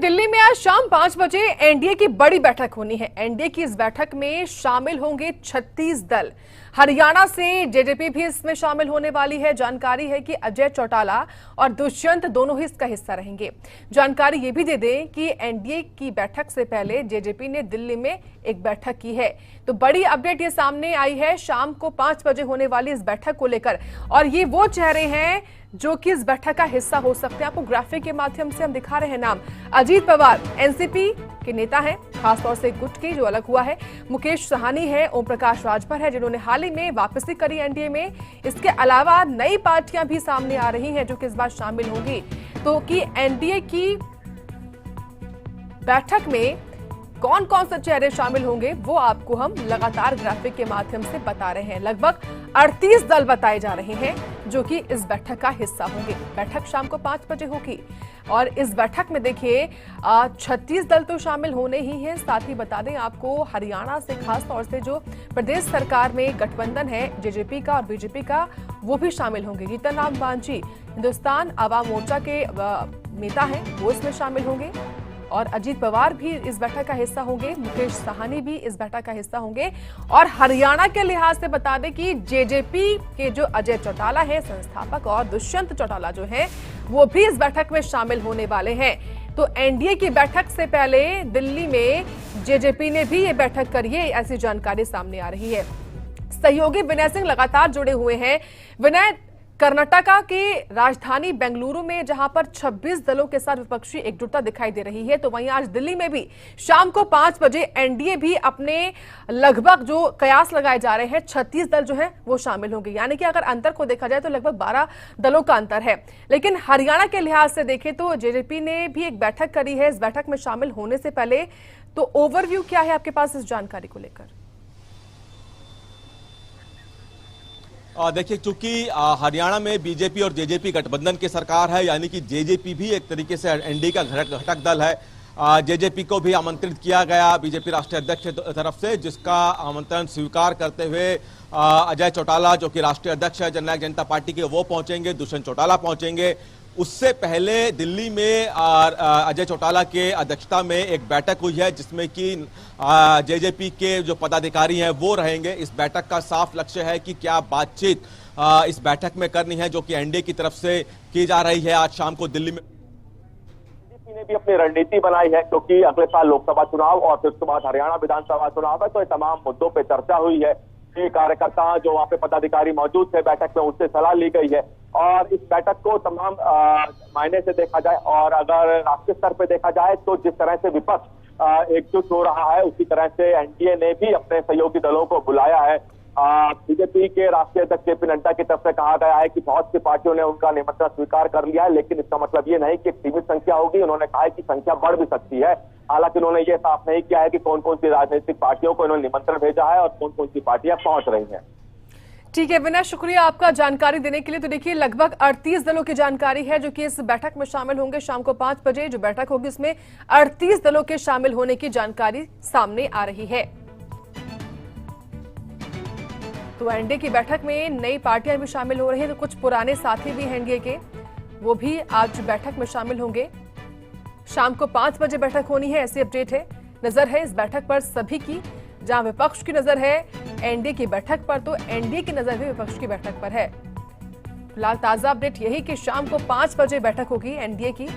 दिल्ली में आज शाम 5 बजे एनडीए की बड़ी बैठक होनी है। एनडीए की इस बैठक में शामिल होंगे 36 दल। हरियाणा से जेजेपी भी इसमें शामिल होने वाली है। जानकारी है कि अजय चौटाला और दुष्यंत दोनों ही इसका हिस्सा रहेंगे। जानकारी ये भी दे दें कि एनडीए की बैठक से पहले जेजेपी ने दिल्ली में एक बैठक की है। तो बड़ी अपडेट ये सामने आई है शाम को 5 बजे होने वाली इस बैठक को लेकर, और ये वो चेहरे हैं जो कि इस बैठक का हिस्सा हो सकते हैं। आपको ग्राफिक के माध्यम से हम दिखा रहे हैं नाम। अजीत पवार एनसीपी के नेता हैं, खासतौर से गुट की जो अलग हुआ है। मुकेश साहनी है, ओम प्रकाश राजभर है जिन्होंने हाल ही में वापसी करी एनडीए में। इसके अलावा नई पार्टियां भी सामने आ रही हैं जो कि इस बार शामिल होंगी। तो कि एनडीए की बैठक में कौन कौन से चेहरे शामिल होंगे वो आपको हम लगातार ग्राफिक के माध्यम से बता रहे हैं। लगभग 38 दल बताए जा रहे हैं जो कि इस बैठक का हिस्सा होंगे। बैठक शाम को 5 बजे होगी और इस बैठक में देखिए 36 दल तो शामिल होने ही हैं। साथ ही बता दें आपको हरियाणा से खास तौर से जो प्रदेश सरकार में गठबंधन है जेजेपी का और बीजेपी का, वो भी शामिल होंगे। जीतन राम मांझी हिंदुस्तान आवाम मोर्चा के नेता हैं, वो इसमें शामिल होंगे और अजीत पवार भी इस बैठक का हिस्सा होंगे। मुकेश साहनी भी इस बैठक का हिस्सा होंगे। और हरियाणा के लिहाज से बता दें कि जेजेपी के जो अजय चौटाला है संस्थापक और दुष्यंत चौटाला जो है वो भी इस बैठक में शामिल होने वाले हैं। तो एनडीए की बैठक से पहले दिल्ली में जेजेपी ने भी ये बैठक करी है, ऐसी जानकारी सामने आ रही है। सहयोगी विनय सिंह लगातार जुड़े हुए हैं। विनय, कर्नाटका के राजधानी बेंगलुरु में जहां पर 26 दलों के साथ विपक्षी एकजुटता दिखाई दे रही है, तो वहीं आज दिल्ली में भी शाम को 5 बजे एनडीए भी अपने लगभग जो कयास लगाए जा रहे हैं 36 दल जो है वो शामिल होंगे। यानी कि अगर अंतर को देखा जाए तो लगभग 12 दलों का अंतर है। लेकिन हरियाणा के लिहाज से देखें तो जेजेपी ने भी एक बैठक करी है। इस बैठक में शामिल होने से पहले तो ओवरव्यू क्या है आपके पास इस जानकारी को लेकर? देखिए, चूंकि हरियाणा में बीजेपी और जेजेपी गठबंधन की सरकार है, यानी कि जेजेपी भी एक तरीके से एनडीए का घटक दल है। जेजेपी को भी आमंत्रित किया गया बीजेपी राष्ट्रीय अध्यक्ष की तरफ से, जिसका आमंत्रण स्वीकार करते हुए अजय चौटाला जो कि राष्ट्रीय अध्यक्ष है जननायक जनता पार्टी के, वो पहुंचेंगे, दुष्यंत चौटाला पहुंचेंगे। उससे पहले दिल्ली में अजय चौटाला के अध्यक्षता में एक बैठक हुई है जिसमें कि जेजेपी के जो पदाधिकारी हैं वो रहेंगे। इस बैठक का साफ लक्ष्य है कि क्या बातचीत इस बैठक में करनी है जो कि एनडीए की तरफ से की जा रही है। आज शाम को दिल्ली में बीजेपी ने भी अपनी रणनीति बनाई है क्योंकि अगले साल लोकसभा चुनाव और फिर उसके बाद हरियाणा विधानसभा चुनाव है, तो ये तमाम मुद्दों पर चर्चा हुई है। कार्यकर्ता जो वहाँ पे पदाधिकारी मौजूद थे बैठक में, उससे सलाह ली गई है और इस बैठक को तमाम मायने से देखा जाए और अगर राष्ट्रीय स्तर पे देखा जाए तो जिस तरह से विपक्ष एकजुट हो रहा है उसी तरह से एनडीए ने भी अपने सहयोगी दलों को बुलाया है। बीजेपी के राष्ट्रीय अध्यक्ष जेपी नड्डा की तरफ से कहा गया है कि बहुत सी पार्टियों ने उनका निमंत्रण स्वीकार कर लिया है, लेकिन इसका मतलब ये नहीं कि एक सीमित संख्या होगी। उन्होंने कहा है कि संख्या बढ़ भी सकती है। हालांकि उन्होंने ये साफ नहीं किया है कि कौन कौन सी राजनीतिक पार्टियों को इन्होंने निमंत्रण भेजा है और कौन कौन सी पार्टियां पहुंच रही हैं। ठीक है विनय, शुक्रिया आपका जानकारी देने के लिए। तो देखिए लगभग 38 दलों की जानकारी है जो कि इस बैठक में शामिल होंगे। शाम को 5 बजे जो बैठक होगी उसमें 38 दलों के शामिल होने की जानकारी सामने आ रही है। तो एनडीए की बैठक में नई पार्टियां भी शामिल हो रही हैं, तो कुछ पुराने साथी भी हैं एनडीए के, वो भी आज बैठक में शामिल होंगे। शाम को 5 बजे बैठक होनी है, ऐसी अपडेट है। नजर है इस बैठक पर सभी की, जहां विपक्ष की नजर है एनडीए की बैठक पर, तो एनडीए की नजर भी विपक्ष की बैठक पर है। फिलहाल ताजा अपडेट यही कि शाम को 5 बजे बैठक होगी एनडीए की।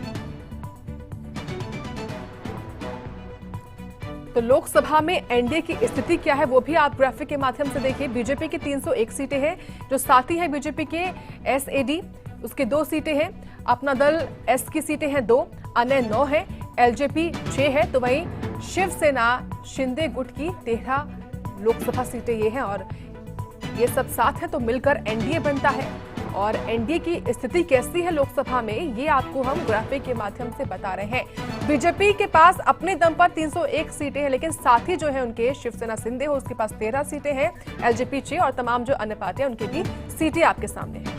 तो लोकसभा में एनडीए की स्थिति क्या है वो भी आप ग्राफिक के माध्यम से देखिए। बीजेपी की 301 सीटें हैं, जो साथी है बीजेपी के एसएडी उसके 2 सीटें हैं, अपना दल एस की सीटें हैं 2, अन्य 9 है, एलजेपी 6 है। तो वहीं शिवसेना शिंदे गुट की 13 लोकसभा सीटें ये हैं और ये सब साथ है तो मिलकर एनडीए बनता है। और एनडीए की स्थिति कैसी है लोकसभा में ये आपको हम ग्राफिक के माध्यम से बता रहे हैं। बीजेपी के पास अपने दम पर 301 सीटें हैं, लेकिन साथी जो है उनके शिवसेना शिंदे हो उसके पास 13 सीटें हैं, एलजेपी 6 और तमाम जो अन्य पार्टियां उनकी भी सीटें आपके सामने हैं।